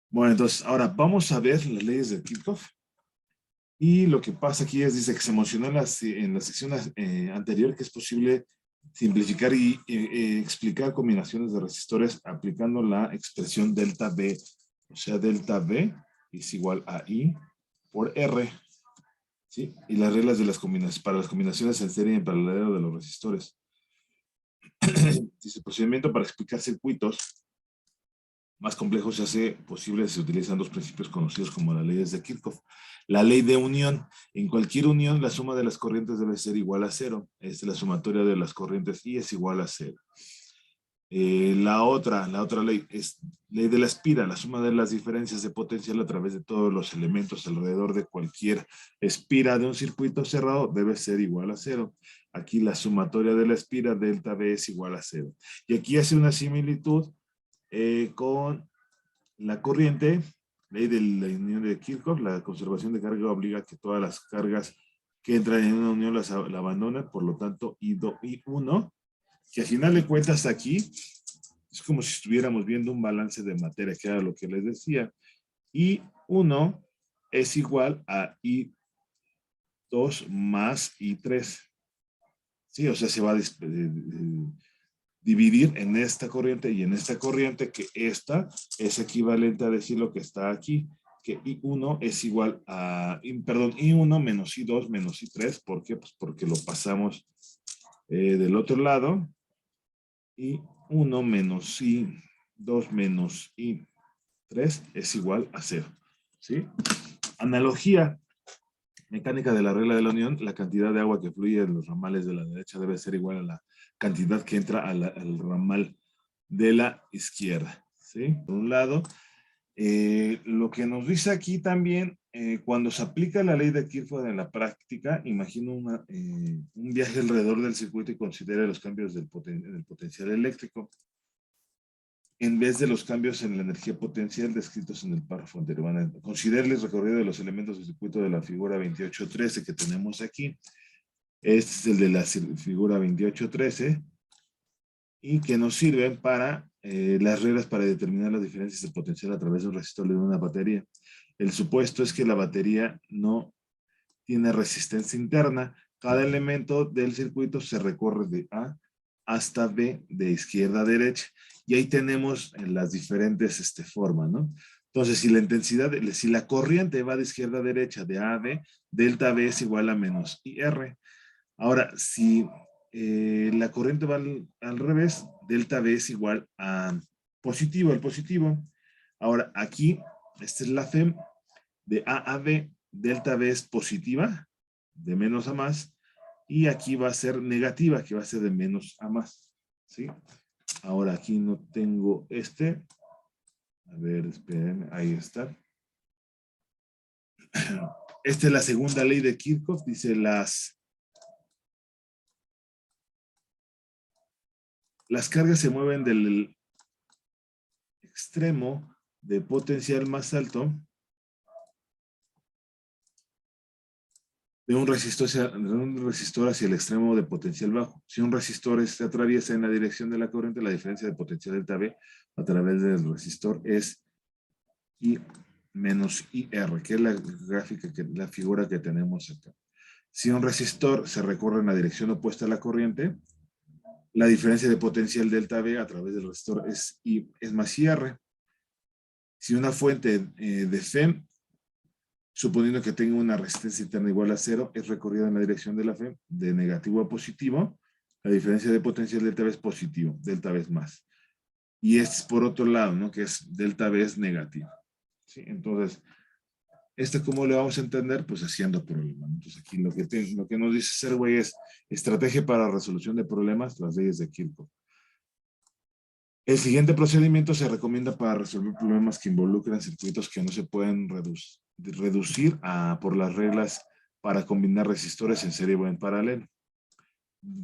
Bueno, entonces, ahora vamos a ver las leyes de Kirchhoff. Y lo que pasa aquí es, dice que se mencionó en la sección anterior que es posible simplificar y explicar combinaciones de resistores aplicando la expresión delta B. O sea, delta B es igual a I por R. ¿Sí? Y las reglas de las combinaciones, para las combinaciones en serie y en paralelo de los resistores. Dice, el procedimiento para explicar circuitos más complejos se hace posible si se utilizan dos principios conocidos como las leyes de Kirchhoff. La ley de unión. En cualquier unión, la suma de las corrientes debe ser igual a cero. Esta es la sumatoria de las corrientes y es igual a cero. La otra ley es ley de la espira, la suma de las diferencias de potencial a través de todos los elementos alrededor de cualquier espira de un circuito cerrado debe ser igual a cero. Aquí la sumatoria de la espira delta B es igual a cero. Y aquí hace una similitud con la corriente, ley de la unión de Kirchhoff, la conservación de carga obliga a que todas las cargas que entran en una unión la abandonen, por lo tanto, I1, que al final de cuentas aquí es como si estuviéramos viendo un balance de materia, que era lo que les decía. I1 es igual a I2 más I3. Sí, o sea, se va a dividir en esta corriente y en esta corriente, que esta es equivalente a decir lo que está aquí, que I1 es igual a, perdón, I1 menos I2 menos I3. ¿Por qué? Pues porque lo pasamos del otro lado. I1 menos I2 menos I3 es igual a 0. ¿Sí? Analogía mecánica de la regla de la unión, la cantidad de agua que fluye en los ramales de la derecha debe ser igual a la cantidad que entra al ramal de la izquierda. ¿Sí? Por un lado, lo que nos dice aquí también, cuando se aplica la ley de Kirchhoff en la práctica, imagino un viaje alrededor del circuito y considere los cambios del potencial eléctrico en vez de los cambios en la energía potencial descritos en el párrafo anterior. Considere el recorrido de los elementos del circuito de la figura 2813 que tenemos aquí. Este es el de la figura 2813 y que nos sirven para las reglas para determinar las diferencias de potencial a través de un resistor de una batería. El supuesto es que la batería no tiene resistencia interna. Cada elemento del circuito se recorre de A hasta B, de izquierda a derecha, y ahí tenemos las diferentes formas, ¿no? Entonces, si la intensidad, si la corriente va de izquierda a derecha, de A a B, delta B es igual a menos IR. Ahora, si la corriente va al revés, delta B es igual a positivo, el positivo. Ahora, aquí, esta es la FEM, de A a B, delta B es positiva, de menos a más, y aquí va a ser negativa, que va a ser de menos a más. ¿Sí? Ahora aquí no tengo A ver, esperen, ahí está. Esta es la segunda ley de Kirchhoff, dice las cargas se mueven del extremo de potencial más alto de un resistor hacia el extremo de potencial bajo. Si un resistor se atraviesa en la dirección de la corriente, la diferencia de potencial delta B a través del resistor es I menos IR, que es la gráfica, la figura que tenemos acá. Si un resistor se recorre en la dirección opuesta a la corriente, la diferencia de potencial delta B a través del resistor es I es más IR. Si una fuente de FEM, suponiendo que tenga una resistencia interna igual a 0, es recorrida en la dirección de la FEM de negativo a positivo, la diferencia de potencial delta B es positivo, delta B es más. Y es por otro lado, ¿no? Que es delta B es negativo. ¿Sí? Entonces, ¿cómo le vamos a entender? Pues haciendo problemas. Entonces, aquí lo que nos dice Serway es estrategia para resolución de problemas, las leyes de Kirchhoff. El siguiente procedimiento se recomienda para resolver problemas que involucran circuitos que no se pueden reducir por las reglas para combinar resistores en serie o en paralelo.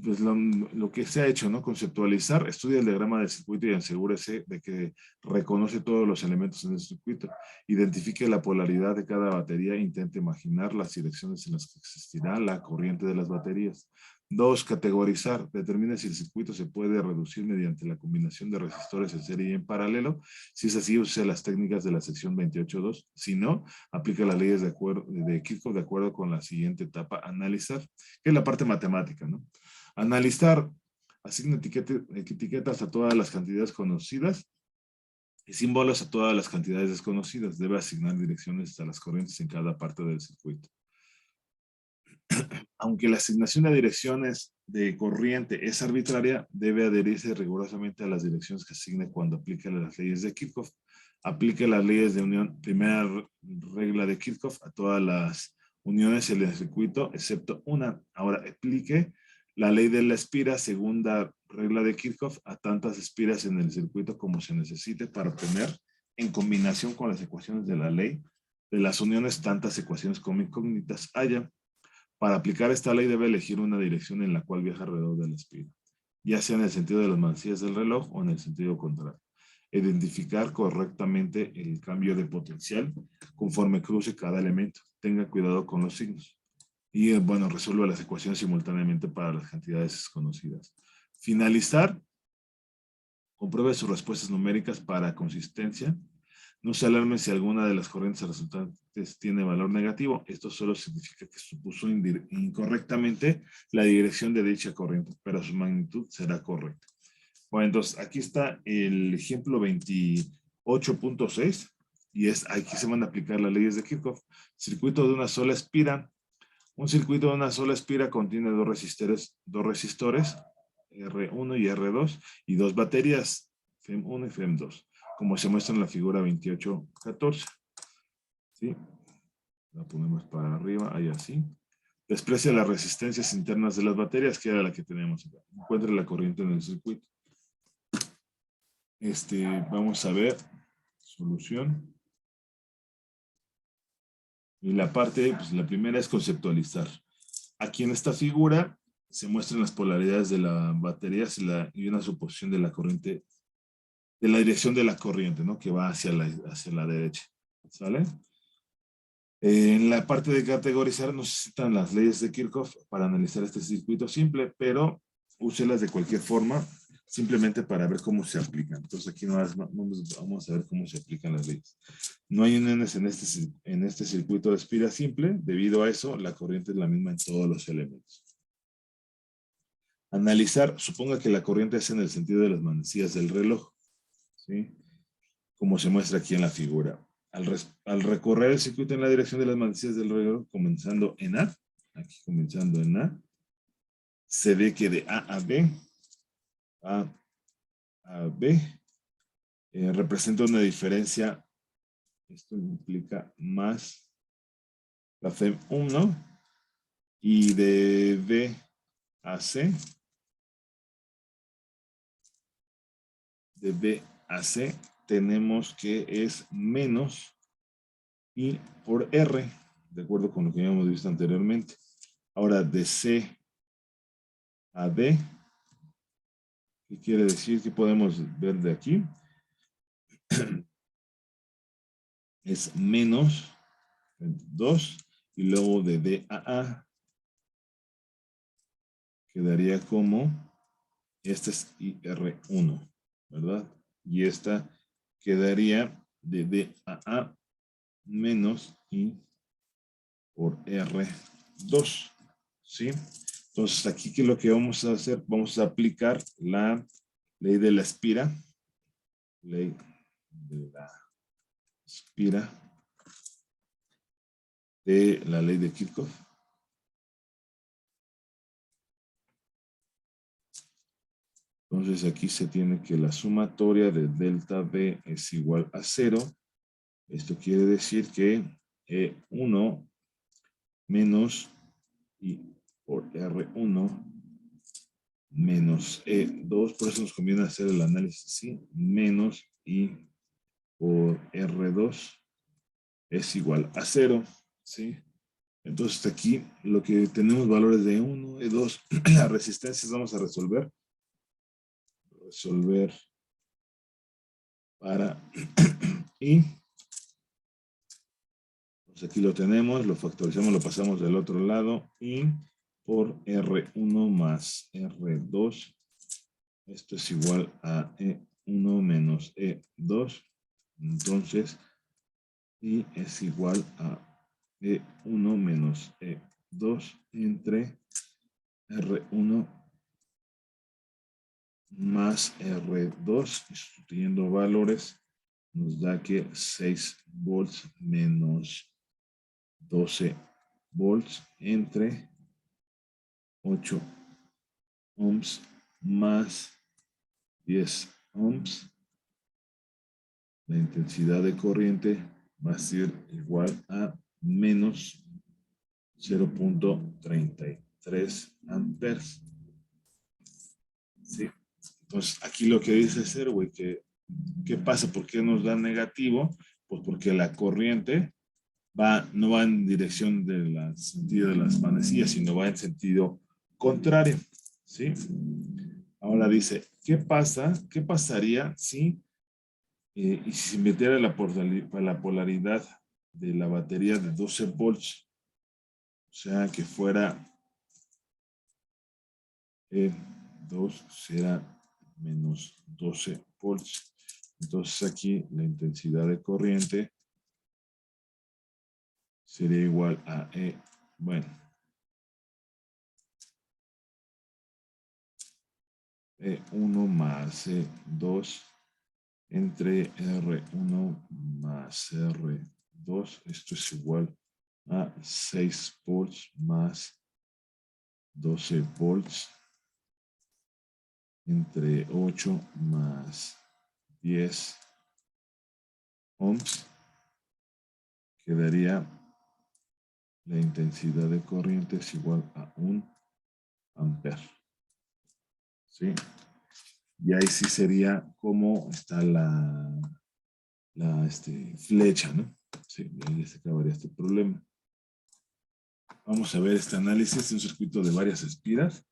Pues lo que se ha hecho, ¿no? Conceptualizar, estudia el diagrama del circuito y asegúrese de que reconoce todos los elementos en el circuito, identifique la polaridad de cada batería, intente imaginar las direcciones en las que existirá la corriente de las baterías, 2, categorizar. Determina si el circuito se puede reducir mediante la combinación de resistores en serie y en paralelo. Si es así, use las técnicas de la sección 28.2. Si no, aplica las leyes de Kirchhoff de acuerdo con la siguiente etapa, analizar, que es la parte matemática, ¿no? Analizar, asigna etiquetas a todas las cantidades conocidas y símbolos a todas las cantidades desconocidas. Debe asignar direcciones a las corrientes en cada parte del circuito. Aunque la asignación de direcciones de corriente es arbitraria, debe adherirse rigurosamente a las direcciones que asigne cuando aplique las leyes de Kirchhoff. Aplique las leyes de unión, primera regla de Kirchhoff, a todas las uniones en el circuito, excepto una. Ahora aplique la ley de la espira, segunda regla de Kirchhoff, a tantas espiras en el circuito como se necesite para obtener, en combinación con las ecuaciones de la ley de las uniones, tantas ecuaciones como incógnitas haya. Para aplicar esta ley debe elegir una dirección en la cual viaja alrededor de la espira, ya sea en el sentido de las manecillas del reloj o en el sentido contrario. Identificar correctamente el cambio de potencial conforme cruce cada elemento. Tenga cuidado con los signos. Y bueno, resuelva las ecuaciones simultáneamente para las cantidades desconocidas. Finalizar. Compruebe sus respuestas numéricas para consistencia. No se alarme si alguna de las corrientes resultantes tiene valor negativo. Esto solo significa que supuso incorrectamente la dirección de dicha corriente, pero su magnitud será correcta. Bueno, entonces aquí está el ejemplo 28.6 y aquí se van a aplicar las leyes de Kirchhoff. Circuito de una sola espira. Un circuito de una sola espira contiene dos resistores, R1 y R2, y dos baterías, FEM1 y FEM2, como se muestra en la figura 28.14. ¿Sí? La ponemos para arriba, ahí así. Desprecia las resistencias internas de las baterías, que era la que tenemos acá. Encuentra la corriente en el circuito. Vamos a ver, solución. Y la parte, pues la primera es conceptualizar. Aquí en esta figura se muestran las polaridades de la batería y una suposición de la corriente, de la dirección de la corriente, ¿no? Que va hacia la derecha. ¿Sale? En la parte de categorizar necesitan las leyes de Kirchhoff para analizar este circuito simple, pero úselas de cualquier forma, simplemente para ver cómo se aplican. Entonces aquí vamos a ver cómo se aplican las leyes. No hay uniones en este circuito de espira simple. Debido a eso, la corriente es la misma en todos los elementos. Analizar, suponga que la corriente es en el sentido de las manecillas del reloj, ¿sí? Como se muestra aquí en la figura. Al recorrer el circuito en la dirección de las manecillas del reloj, comenzando en A, aquí comenzando en A, se ve que de A a B, representa una diferencia. Esto implica más la FEM1, y de B a C, tenemos que es menos I por R, de acuerdo con lo que habíamos visto anteriormente. Ahora, de C a D, ¿qué quiere decir? ¿Qué podemos ver de aquí? Es menos 2, y luego de D a A quedaría como, este es IR1, ¿verdad? Y esta quedaría de D a A menos I por R2, ¿sí? Entonces, aquí, ¿qué es lo que vamos a hacer? Vamos a aplicar la ley de la espira. Ley de la espira de la ley de Kirchhoff. Entonces, aquí se tiene que la sumatoria de delta B es igual a 0. Esto quiere decir que E1 menos I por R1 menos E2, por eso nos conviene hacer el análisis así, menos I por R2 es igual a 0, ¿sí? Entonces aquí lo que tenemos valores de 1, E2, las resistencias vamos a resolver para I. Pues aquí lo tenemos, lo factorizamos, lo pasamos del otro lado y por R1 más R2. Esto es igual a E1 menos E2. Entonces, I es igual a E1 menos E2 entre R1 más R2, sustituyendo valores, nos da que 6 volts menos 12 volts entre 8 ohms más 10 ohms. La intensidad de corriente va a ser igual a menos 0.33 amperes. ¿Sí? Entonces, aquí lo que dice Serway, que ¿qué pasa? ¿Por qué nos da negativo? Pues porque la corriente no va en dirección del sentido de las manecillas, sino va en sentido contrario. ¿Sí? Ahora dice, ¿qué pasa? ¿Qué pasaría si, y si se metiera la polaridad de la batería de 12 volts? O sea, que fuera E2 será menos 12 volts. Entonces aquí la intensidad de corriente sería igual a E1 más E2 entre R1 más R2. Esto es igual a 6 volts más 12 volts entre 8 más 10 ohms. Quedaría la intensidad de corriente es igual a 1 amper. ¿Sí? Y ahí sí sería como está la flecha, ¿no? Sí, ahí se acabaría este problema. Vamos a ver este análisis de un circuito de varias espiras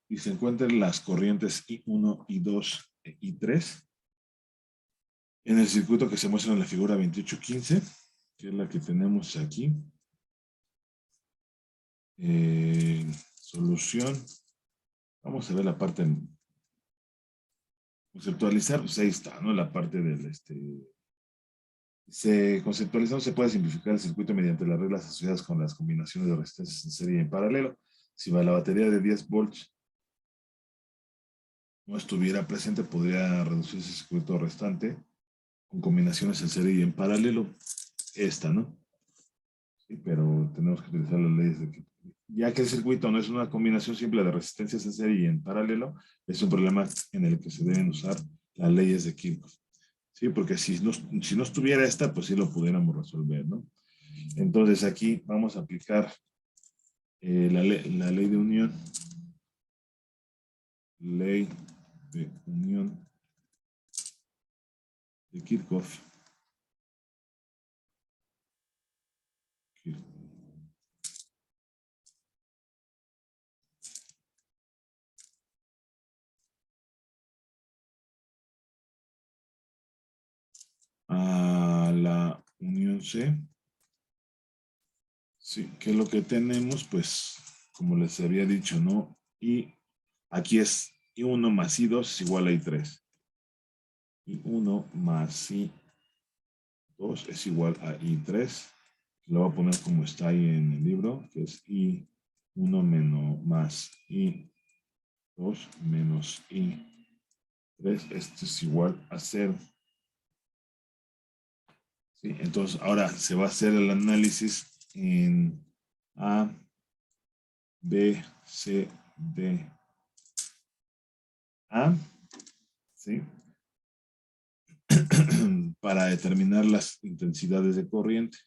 y se encuentran las corrientes I1, I2 e I3 en el circuito que se muestra en la figura 2815, que es la que tenemos aquí. Solución. Vamos a ver la parte conceptualizar, pues ahí está, ¿no? La parte del conceptualizando se puede simplificar el circuito mediante las reglas asociadas con las combinaciones de resistencias en serie y en paralelo. Si la batería de 10 volts no estuviera presente, podría reducirse el circuito restante con combinaciones en serie y en paralelo. Esta, ¿no? Sí, pero tenemos que utilizar las leyes de que, ya que el circuito no es una combinación simple de resistencias en serie y en paralelo, es un problema en el que se deben usar las leyes de Kirchhoff. Sí, porque si no estuviera esta, pues sí lo pudiéramos resolver, ¿no? Entonces aquí vamos a aplicar la ley de unión. Ley de unión de Kirchhoff. A la unión C. Sí, que es lo que tenemos, pues, como les había dicho, ¿no? Y aquí es I1 más I2 es igual a I3. I1 más I2 es igual a I3. Lo voy a poner como está ahí en el libro, que es I1 menos más I2 menos I3. Esto es igual a 0. ¿Sí? Entonces, ahora se va a hacer el análisis en A, B, C, D, A, ¿sí? Para determinar las intensidades de corriente.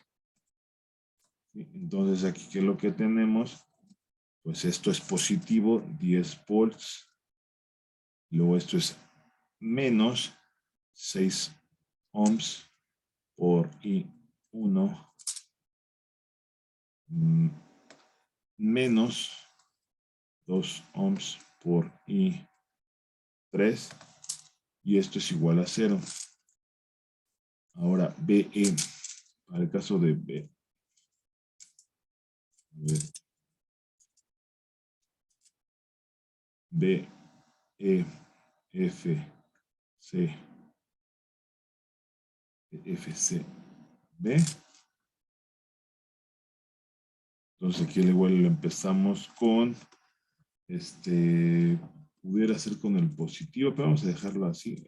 ¿Sí? Entonces, aquí, ¿qué es lo que tenemos? Pues esto es positivo, 10 volts. Luego esto es menos 6 ohms por I1 menos 2 ohms por I3 y esto es igual a 0. Ahora BE, para el caso de B. B, E, F, C, F, C, B. Entonces aquí al igual lo empezamos con, pudiera ser con el positivo, pero vamos a dejarlo así.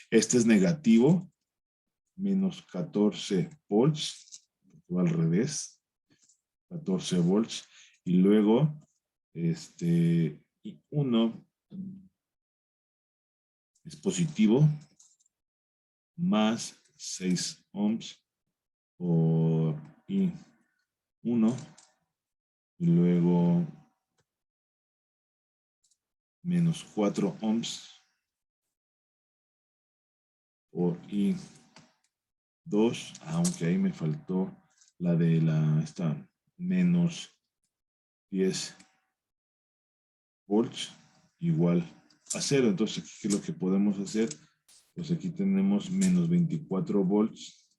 Este es negativo, menos 14 volts, va al revés, 14 volts. Y luego, y 1 es positivo, más 6 ohms por I1. Y luego menos 4 ohms por I2, aunque ahí me faltó la de esta menos 10 volts igual a 0. Entonces, ¿qué es lo que podemos hacer? Pues aquí tenemos menos 24 volts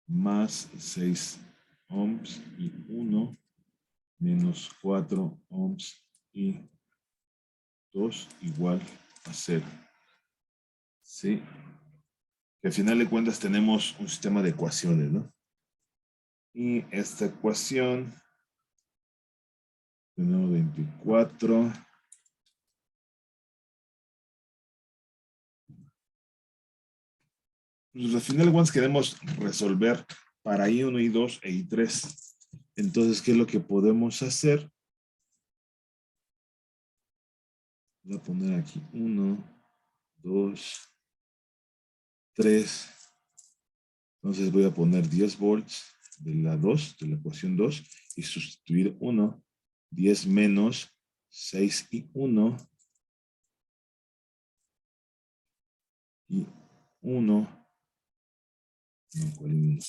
más 6 ohms y 1 menos 4 ohms y 2 igual a 0. ¿Sí? Que al final de cuentas tenemos un sistema de ecuaciones, ¿no? Y esta ecuación, tenemos 24. Pues al final de cuentas queremos resolver para I1, I2 e I3. Entonces, ¿qué es lo que podemos hacer? Voy a poner aquí 1, 2, 3. Entonces voy a poner 10 volts de la 2, de la ecuación 2, y sustituir 1, 10 menos 6 y 1, y 1, no, ¿cuál 1?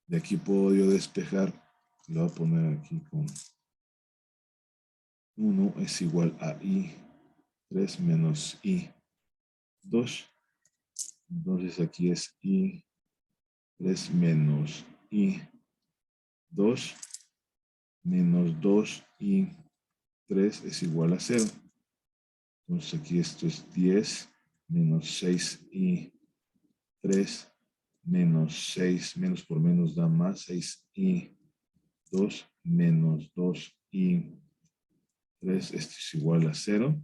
De aquí puedo yo despejar, lo voy a poner aquí con 1 es igual a I3 menos I2. Entonces aquí es I3 menos I2 menos 2 I3 es igual a 0. Entonces aquí esto es 10 menos 6 I3 menos 6, menos por menos da más, 6 I2 menos 2 I3, esto es igual a 0.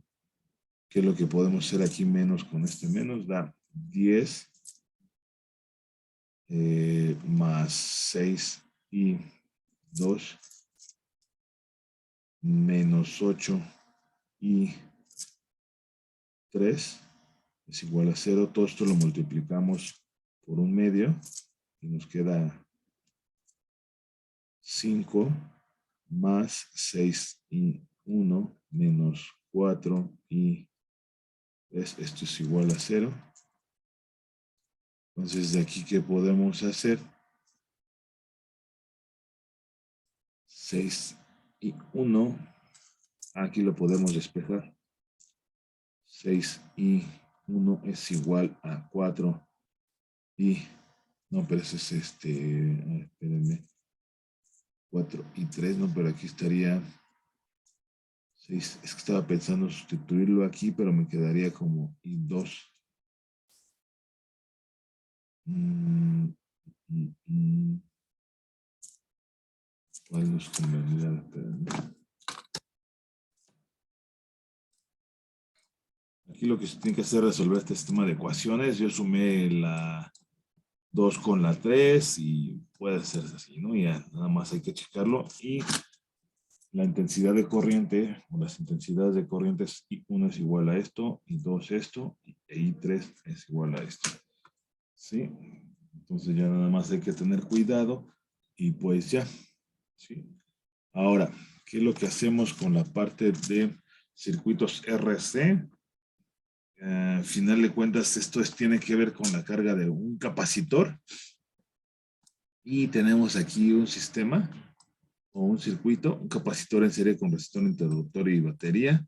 ¿Qué es lo que podemos hacer aquí menos con este menos? Da 10 más 6 I2 menos 8 I3 es igual a 0. Todo esto lo multiplicamos por un medio y nos queda 5 más 6 y 1 menos 4 y 3. Esto es igual a 0. Entonces, de aquí, ¿qué podemos hacer? 6 y 1. Aquí lo podemos despejar. 6 y 1 es igual a 4 y... No, pero ese es espérenme. 4 y 3, no, pero aquí estaría 6. Es que estaba pensando sustituirlo aquí, pero me quedaría como y 2. ¿Cuál nos convendría? Aquí lo que se tiene que hacer es resolver este sistema de ecuaciones. Yo sumé la 2 con la 3 y puede hacerse así, ¿no? Ya nada más hay que checarlo. Y la intensidad de corriente, o las intensidades de corrientes, I1 es igual a esto, I2 esto, e I3 es igual a esto. ¿Sí? Entonces ya nada más hay que tener cuidado y pues ya. ¿Sí? Ahora, ¿qué es lo que hacemos con la parte de circuitos RC? Al final de cuentas, esto tiene que ver con la carga de un capacitor. Y tenemos aquí un sistema o un circuito, un capacitor en serie con resistor, interruptor y batería.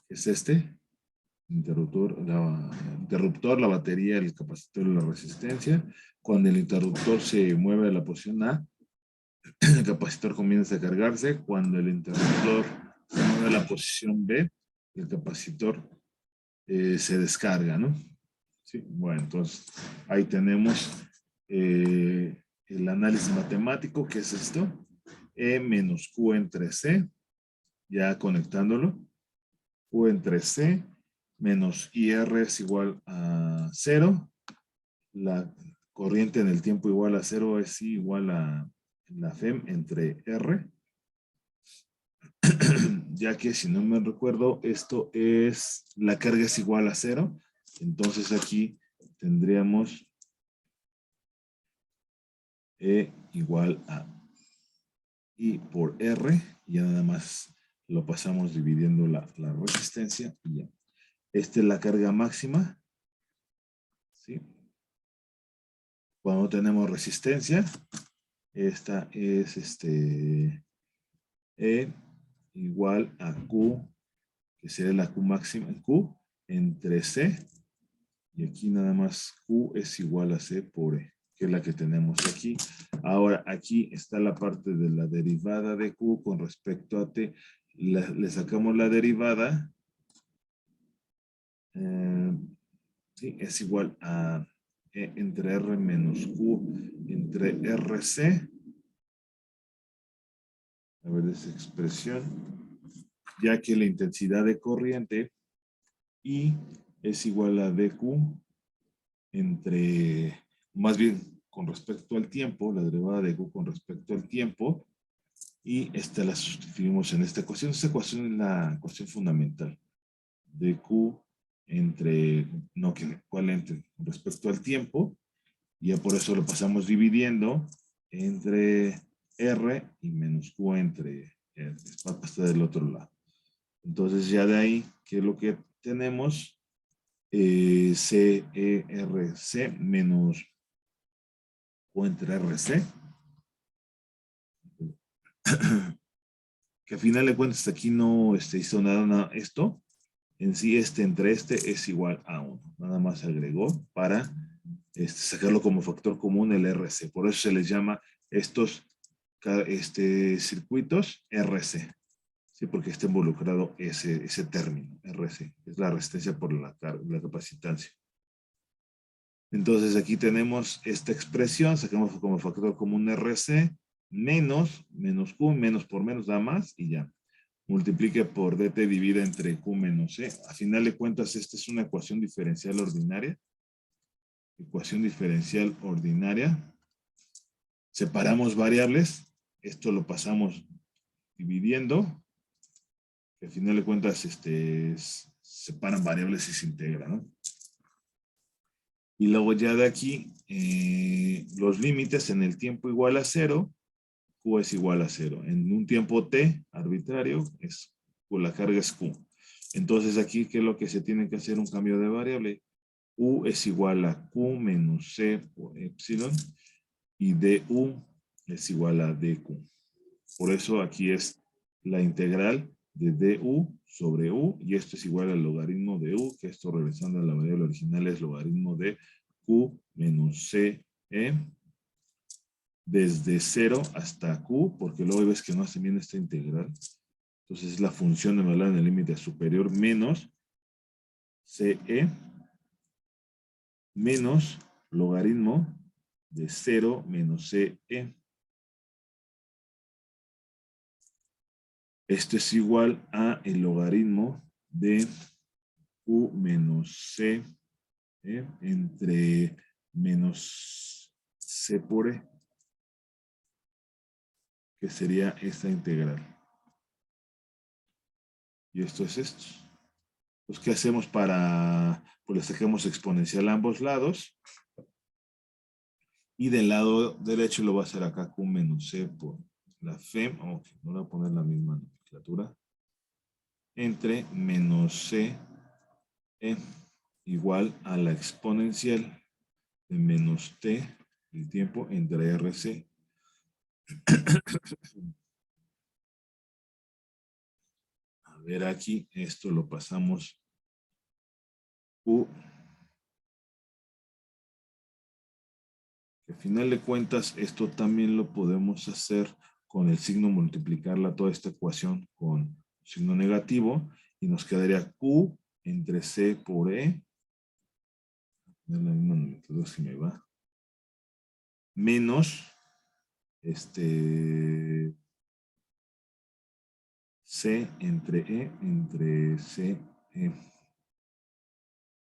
Es este. Interruptor, la batería, el capacitor y la resistencia. Cuando el interruptor se mueve a la posición A, El capacitor comienza a cargarse cuando el interruptor se mueve a la posición B, el capacitor se descarga, ¿no? Sí, bueno, entonces ahí tenemos el análisis matemático, que es esto, E menos Q entre C, ya conectándolo, Q entre C menos IR es igual a 0, la corriente en el tiempo igual a 0 es igual a la FEM entre R, ya que si no me recuerdo, esto es, la carga es igual a 0, entonces aquí tendríamos E igual a I por R, y ya nada más lo pasamos dividiendo la resistencia y ya. Esta es la carga máxima, ¿sí? Cuando tenemos resistencia, esta es E igual a Q, que sería la Q máxima, Q entre C, y aquí nada más Q es igual a C por E, que es la que tenemos aquí. Ahora, aquí está la parte de la derivada de Q con respecto a T. Le sacamos la derivada. Sí, es igual a E entre R menos Q entre RC. A ver esa expresión. Ya que la intensidad de corriente I es igual a DQ entre, más bien con respecto al tiempo, la derivada de Q con respecto al tiempo, y esta la sustituimos en esta ecuación. Esta ecuación es la ecuación fundamental de Q entre, no, que cuál entre con respecto al tiempo, y ya por eso lo pasamos dividiendo entre R y menos Q entre R, está del otro lado. Entonces ya de ahí, ¿qué es lo que tenemos? CERC menos Q entre RC, que al final de cuentas aquí no hizo nada esto, en sí entre este es igual a 1, nada más agregó para sacarlo como factor común el RC, por eso se les llama estos circuitos RC, ¿sí? Porque está involucrado ese término, RC, es la resistencia por la capacitancia. Entonces aquí tenemos esta expresión, sacamos como factor común RC, menos Q, menos por menos da más, y ya. Multiplique por dt divide entre Q menos C. A final de cuentas, esta es una ecuación diferencial ordinaria. Ecuación diferencial ordinaria. Separamos variables. Esto lo pasamos dividiendo. Que a final de cuentas, separan variables y se integra, ¿no? Y luego ya de aquí, los límites en el tiempo igual a 0, Q es igual a 0. En un tiempo t arbitrario, la carga es Q. Entonces aquí, ¿qué es lo que se tiene que hacer? Un cambio de variable. U es igual a Q menos C por epsilon, y DU es igual a DQ. Por eso aquí es la integral de DU sobre U, y esto es igual al logaritmo de U, que esto regresando a la variable original es logaritmo de Q menos C desde 0 hasta Q, porque luego ves que no hace bien esta integral. Entonces es la función de valor en el límite superior menos CE menos logaritmo de 0 menos CE. Esto es igual a el logaritmo de Q menos C entre menos C por E, que sería esta integral. Y esto es esto. Pues, ¿qué hacemos para, pues le sacamos exponencial a ambos lados? Y del lado derecho lo voy a hacer acá Q menos C por la FEM, ok, no voy a poner la misma nomenclatura, entre menos C igual a la exponencial de menos T, el tiempo, entre RC. A ver aquí, esto lo pasamos Q, que Al final de cuentas, esto también lo podemos hacer con el signo, multiplicarla toda esta ecuación con signo negativo y nos quedaría Q entre C por E. Es la misma nomenclatura si me va. Menos C entre C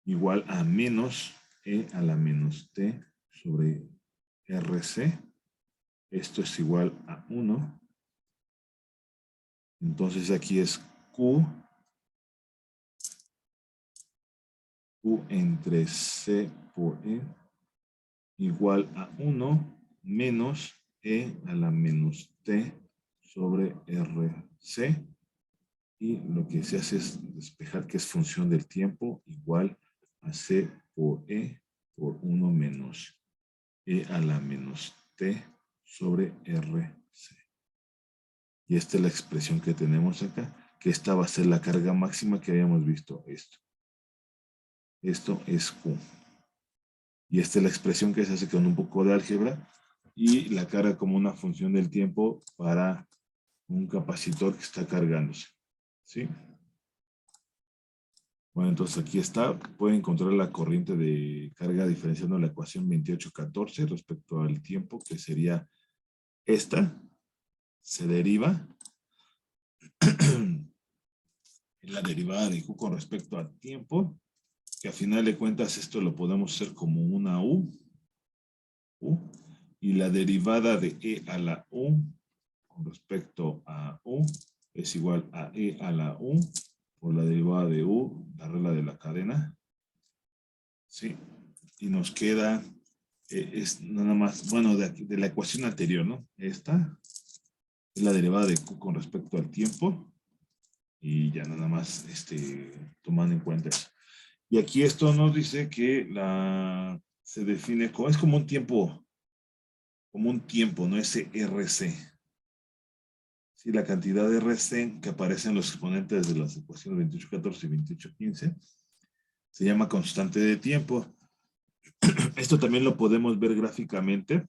igual a menos E a la menos T sobre RC. Esto es igual a 1. Entonces aquí es Q entre C por E igual a 1 menos E a la menos T sobre RC. Y lo que se hace es despejar que es función del tiempo igual a C por E por 1 menos E a la menos T sobre RC. Y esta es la expresión que tenemos acá, que esta va a ser la carga máxima que habíamos visto. Esto es Q. Y esta es la expresión que se hace con un poco de álgebra y la carga como una función del tiempo para un capacitor que está cargándose. ¿Sí? Bueno, entonces aquí está. Pueden encontrar la corriente de carga diferenciando la ecuación 2814 respecto al tiempo, que sería esta. Se deriva. La derivada de Q con respecto al tiempo, que a final de cuentas esto lo podemos hacer como una U. Y la derivada de E a la U con respecto a U es igual a E a la U por la derivada de U, la regla de la cadena. ¿Sí? Y nos queda, es nada más, bueno, de la ecuación anterior, ¿no? Esta es la derivada de Q con respecto al tiempo. Y ya nada más tomando en cuenta eso. Y aquí esto nos dice que se define como, es como un tiempo, ¿no? Ese RC. Sí, la cantidad de RC que aparece en los exponentes de las ecuaciones 2814 y 2815 se llama constante de tiempo. Esto también lo podemos ver gráficamente.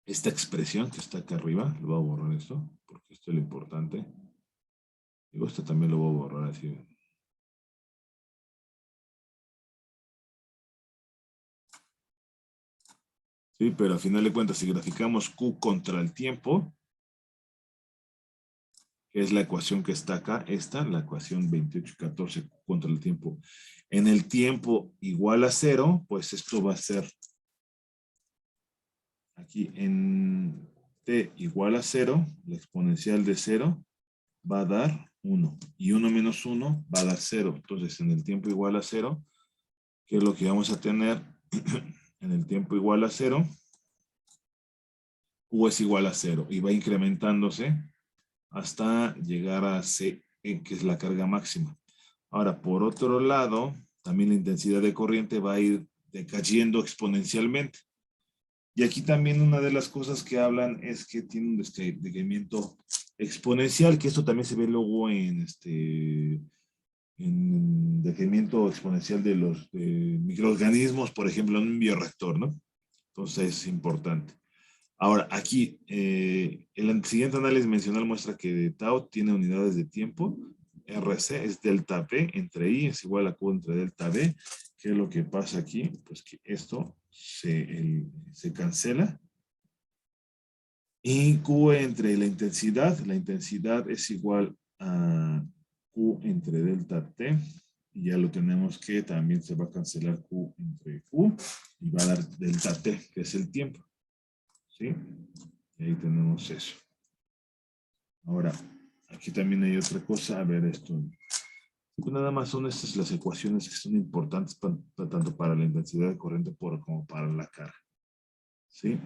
Esta expresión que está acá arriba, lo voy a borrar esto, porque esto es lo importante. Digo, esto también lo voy a borrar así. Sí, pero al final de cuentas, si graficamos Q contra el tiempo, que es la ecuación que está acá, la ecuación 2814 Q contra el tiempo. En el tiempo igual a 0, pues esto va a ser aquí en t igual a 0, la exponencial de 0 va a dar 1. Y 1 menos 1 va a dar 0. Entonces, en el tiempo igual a 0, ¿qué es lo que vamos a tener? En el tiempo igual a 0, Q es igual a 0 y va incrementándose hasta llegar a C, que es la carga máxima. Ahora, por otro lado, también la intensidad de corriente va a ir decayendo exponencialmente. Y aquí también una de las cosas que hablan es que tiene un decaimiento exponencial, que esto también se ve luego en decaimiento exponencial de los microorganismos, por ejemplo, en un bioreactor, ¿no? Entonces es importante. Ahora, aquí, el siguiente análisis mencional muestra que tau tiene unidades de tiempo. RC es delta V entre I es igual a Q entre delta V. ¿Qué es lo que pasa aquí? Pues que esto se cancela. Y Q entre la intensidad es igual a Q entre delta T. Y ya lo tenemos que también se va a cancelar Q entre Q y va a dar delta T, que es el tiempo. ¿Sí? Y ahí tenemos eso. Ahora, aquí también hay otra cosa. A ver, esto. Nada más son estas las ecuaciones que son importantes tanto para la intensidad de corriente como para la carga. ¿Sí?